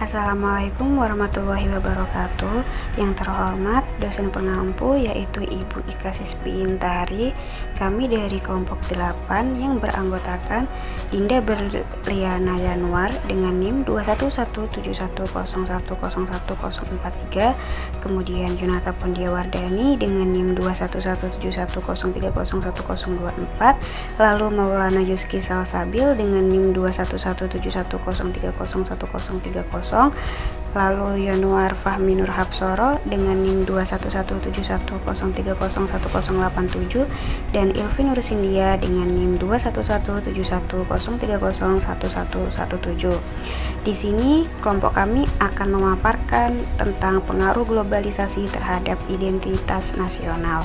Assalamualaikum warahmatullahi wabarakatuh. Yang terhormat dosen pengampu yaitu Ibu Ika Sispi Intari. Kami dari kelompok 8 yang beranggotakan Dinda Berliana Yanuar dengan NIM 2117101011043, kemudian Yunata Pondiawardani dengan NIM 2117103011024, lalu Maulana Yuski Salsabil dengan NIM 2117103011030, lalu Yanuar Fahmi Nur Hapsoro dengan NIM 2117103011087, dan Ilvi Nur Sindia dengan NIM 2117103011117. Di sini kelompok kami akan memaparkan tentang pengaruh globalisasi terhadap identitas nasional.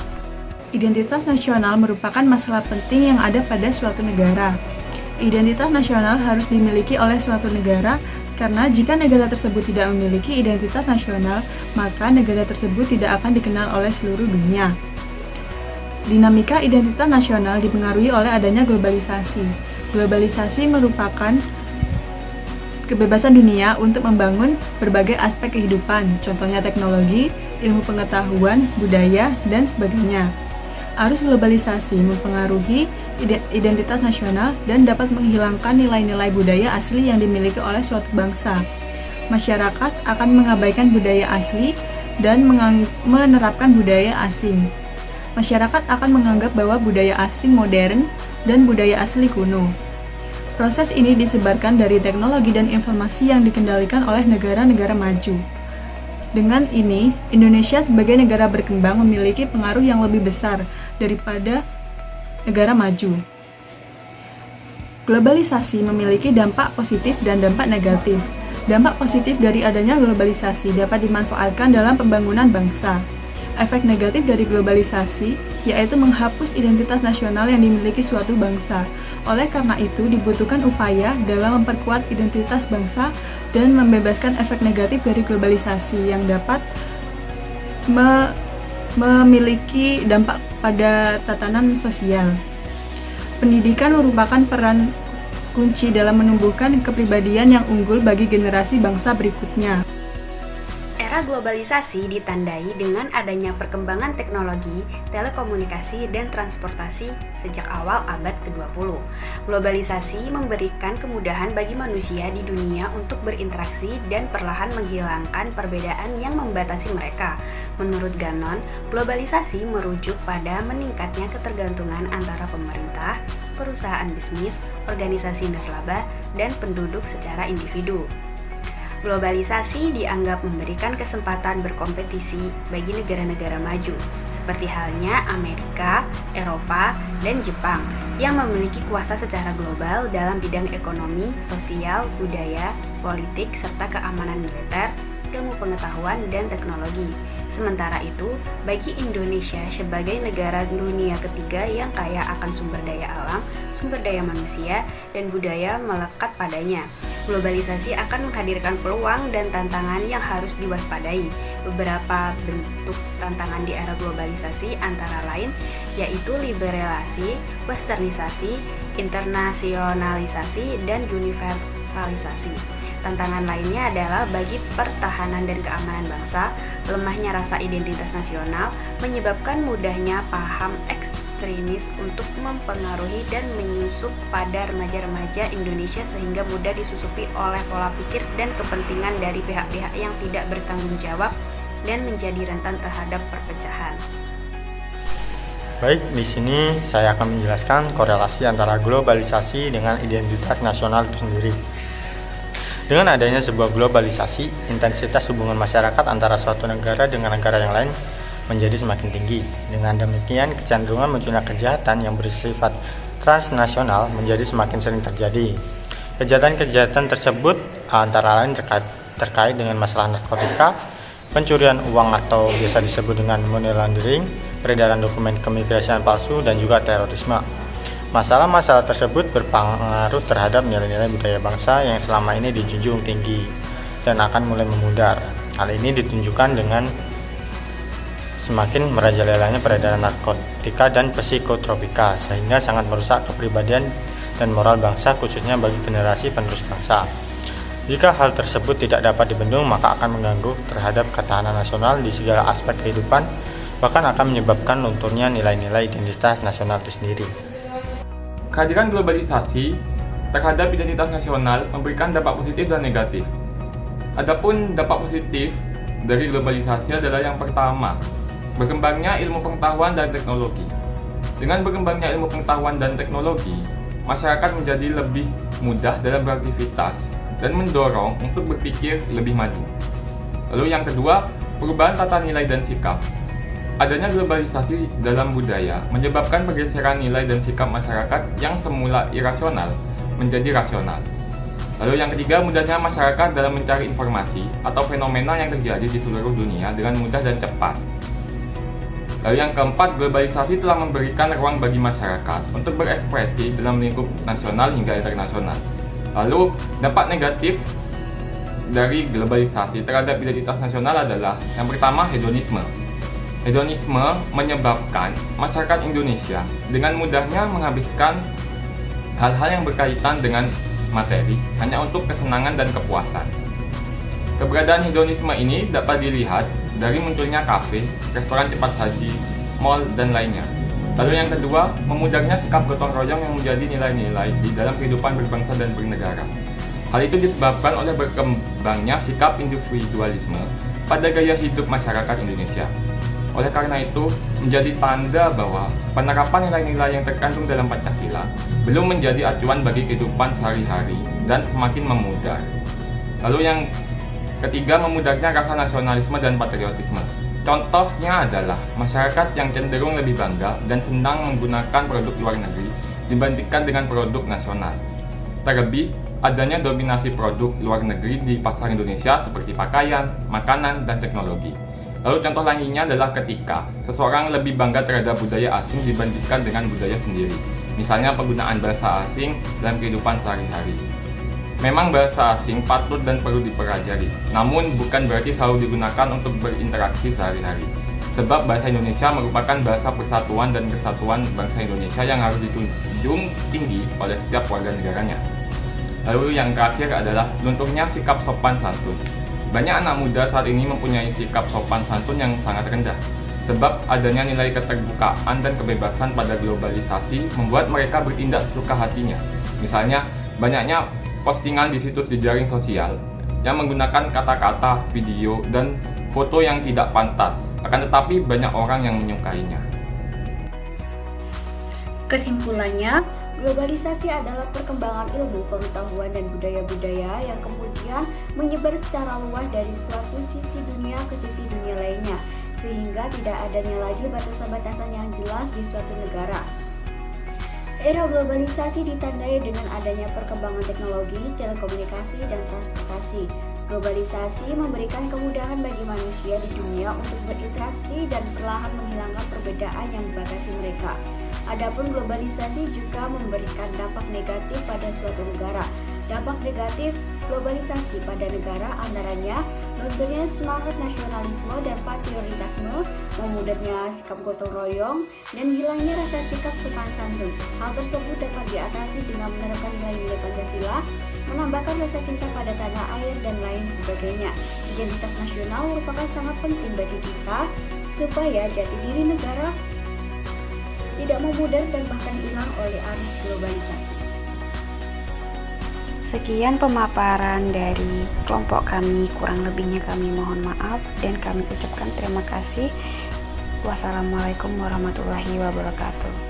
Identitas nasional merupakan masalah penting yang ada pada suatu negara. Identitas nasional harus dimiliki oleh suatu negara karena jika negara tersebut tidak memiliki identitas nasional, maka negara tersebut tidak akan dikenal oleh seluruh dunia. Dinamika identitas nasional dipengaruhi oleh adanya globalisasi. Globalisasi merupakan kebebasan dunia untuk membangun berbagai aspek kehidupan, contohnya teknologi, ilmu pengetahuan, budaya, dan sebagainya. Arus globalisasi mempengaruhi identitas nasional dan dapat menghilangkan nilai-nilai budaya asli yang dimiliki oleh suatu bangsa. Masyarakat akan mengabaikan budaya asli dan menerapkan budaya asing. Masyarakat akan menganggap bahwa budaya asing modern dan budaya asli kuno. Proses ini disebarkan dari teknologi dan informasi yang dikendalikan oleh negara-negara maju. Dengan ini, Indonesia sebagai negara berkembang memiliki pengaruh yang lebih besar daripada negara maju. Globalisasi memiliki dampak positif dan dampak negatif. Dampak positif dari adanya globalisasi dapat dimanfaatkan dalam pembangunan bangsa. Efek negatif dari globalisasi yaitu menghapus identitas nasional yang dimiliki suatu bangsa. Oleh karena itu, dibutuhkan upaya dalam memperkuat identitas bangsa dan membebaskan efek negatif dari globalisasi yang dapat memiliki dampak pada tatanan sosial. Pendidikan merupakan peran kunci dalam menumbuhkan kepribadian yang unggul bagi generasi bangsa berikutnya. Era globalisasi ditandai dengan adanya perkembangan teknologi, telekomunikasi, dan transportasi sejak awal abad ke-20. Globalisasi memberikan kemudahan bagi manusia di dunia untuk berinteraksi dan perlahan menghilangkan perbedaan yang membatasi mereka. Menurut Gannon, globalisasi merujuk pada meningkatnya ketergantungan antara pemerintah, perusahaan bisnis, organisasi nirlaba, dan penduduk secara individu. Globalisasi dianggap memberikan kesempatan berkompetisi bagi negara-negara maju, seperti halnya Amerika, Eropa, dan Jepang, yang memiliki kuasa secara global dalam bidang ekonomi, sosial, budaya, politik, serta keamanan militer, ilmu pengetahuan, dan teknologi. Sementara itu, bagi Indonesia sebagai negara dunia ketiga yang kaya akan sumber daya alam, sumber daya manusia, dan budaya melekat padanya, globalisasi akan menghadirkan peluang dan tantangan yang harus diwaspadai. Beberapa bentuk tantangan di era globalisasi antara lain yaitu liberalisasi, westernisasi, internasionalisasi, dan universalisasi. Tantangan lainnya adalah bagi pertahanan dan keamanan bangsa, lemahnya rasa identitas nasional menyebabkan mudahnya paham ekstremis untuk mempengaruhi dan menyusup pada remaja-remaja Indonesia sehingga mudah disusupi oleh pola pikir dan kepentingan dari pihak-pihak yang tidak bertanggung jawab dan menjadi rentan terhadap perpecahan. Baik, di sini saya akan menjelaskan korelasi antara globalisasi dengan identitas nasional itu sendiri. Dengan adanya sebuah globalisasi, intensitas hubungan masyarakat antara suatu negara dengan negara yang lain menjadi semakin tinggi. Dengan demikian, kecenderungan munculnya kejahatan yang bersifat transnasional menjadi semakin sering terjadi. Kejahatan-kejahatan tersebut antara lain terkait dengan masalah narkotika, pencurian uang atau biasa disebut dengan money laundering, peredaran dokumen keimigrasian palsu, dan juga terorisme. Masalah-masalah tersebut berpengaruh terhadap nilai-nilai budaya bangsa yang selama ini dijunjung tinggi dan akan mulai memudar. Hal ini ditunjukkan dengan semakin merajalelanya peredaran narkotika dan psikotropika, sehingga sangat merusak kepribadian dan moral bangsa, khususnya bagi generasi penerus bangsa. Jika hal tersebut tidak dapat dibendung, maka akan mengganggu terhadap ketahanan nasional di segala aspek kehidupan, bahkan akan menyebabkan lunturnya nilai-nilai identitas nasional itu sendiri. Kehadiran globalisasi terhadap identitas nasional memberikan dampak positif dan negatif. Adapun dampak positif dari globalisasi adalah yang pertama, berkembangnya ilmu pengetahuan dan teknologi. Dengan berkembangnya ilmu pengetahuan dan teknologi, masyarakat menjadi lebih mudah dalam beraktivitas dan mendorong untuk berpikir lebih maju. Lalu yang kedua, perubahan tata nilai dan sikap. Adanya globalisasi dalam budaya menyebabkan pergeseran nilai dan sikap masyarakat yang semula irasional menjadi rasional. Lalu yang ketiga, mudahnya masyarakat dalam mencari informasi atau fenomena yang terjadi di seluruh dunia dengan mudah dan cepat. Lalu yang keempat, globalisasi telah memberikan ruang bagi masyarakat untuk berekspresi dalam lingkup nasional hingga internasional. Lalu dampak negatif dari globalisasi terhadap identitas nasional adalah yang pertama, hedonisme. Hedonisme menyebabkan masyarakat Indonesia dengan mudahnya menghabiskan hal-hal yang berkaitan dengan materi hanya untuk kesenangan dan kepuasan. Keberadaan hedonisme ini dapat dilihat dari munculnya kafe, restoran cepat saji, mal, dan lainnya. Lalu yang kedua, memudahnya sikap gotong royong yang menjadi nilai-nilai di dalam kehidupan berbangsa dan bernegara. Hal itu disebabkan oleh berkembangnya sikap individualisme pada gaya hidup masyarakat Indonesia. Oleh karena itu, menjadi tanda bahwa penerapan nilai-nilai yang terkandung dalam Pancasila belum menjadi acuan bagi kehidupan sehari-hari dan semakin memudar. Lalu yang ketiga, memudahnya rasa nasionalisme dan patriotisme. Contohnya adalah masyarakat yang cenderung lebih bangga dan senang menggunakan produk luar negeri dibandingkan dengan produk nasional. Terlebih, adanya dominasi produk luar negeri di pasar Indonesia seperti pakaian, makanan, dan teknologi. Lalu contoh lainnya adalah ketika seseorang lebih bangga terhadap budaya asing dibandingkan dengan budaya sendiri. Misalnya penggunaan bahasa asing dalam kehidupan sehari-hari. Memang bahasa asing patut dan perlu dipelajari, namun bukan berarti selalu digunakan untuk berinteraksi sehari-hari. Sebab bahasa Indonesia merupakan bahasa persatuan dan kesatuan bangsa Indonesia yang harus dijunjung tinggi oleh setiap warga negaranya. Lalu yang terakhir adalah lunturnya sikap sopan santun. Banyak anak muda saat ini mempunyai sikap sopan santun yang sangat rendah. Sebab adanya nilai keterbukaan dan kebebasan pada globalisasi membuat mereka bertindak sesuka hatinya. Misalnya, banyaknya postingan di situs jejaring sosial yang menggunakan kata-kata, video, dan foto yang tidak pantas. Akan tetapi banyak orang yang menyukainya. Kesimpulannya, globalisasi adalah perkembangan ilmu, pengetahuan, dan budaya-budaya yang kemudian menyebar secara luas dari suatu sisi dunia ke sisi dunia lainnya, sehingga tidak adanya lagi batasan-batasan yang jelas di suatu negara. Era globalisasi ditandai dengan adanya perkembangan teknologi, telekomunikasi, dan transportasi. Globalisasi memberikan kemudahan bagi manusia di dunia untuk berinteraksi dan perlahan menghilangkan perbedaan yang membatasi mereka. Adapun globalisasi juga memberikan dampak negatif pada suatu negara. Dampak negatif globalisasi pada negara antaranya lunturnya semangat nasionalisme dan patriotisme, memudarnya sikap gotong royong, dan hilangnya rasa sikap sopan santun. Hal tersebut dapat diatasi dengan menerapkan nilai-nilai Pancasila, menambahkan rasa cinta pada tanah air, dan lain sebagainya. Identitas nasional merupakan sangat penting bagi kita supaya jati diri negara tidak memudar dan bahkan hilang oleh arus globalisasi. Sekian pemaparan dari kelompok kami, kurang lebihnya kami mohon maaf dan kami ucapkan terima kasih. Wassalamualaikum warahmatullahi wabarakatuh.